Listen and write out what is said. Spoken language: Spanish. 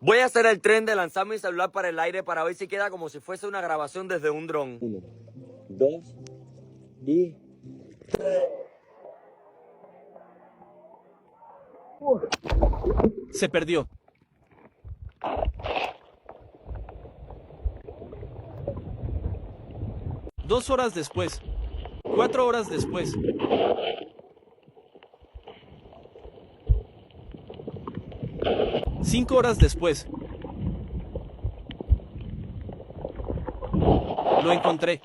Voy a hacer el tren de lanzar mi celular para el aire para ver si queda como si fuese una grabación desde un dron. 1, 2 y... Se perdió. Dos horas después. 4 horas después. 5 horas después. Lo encontré.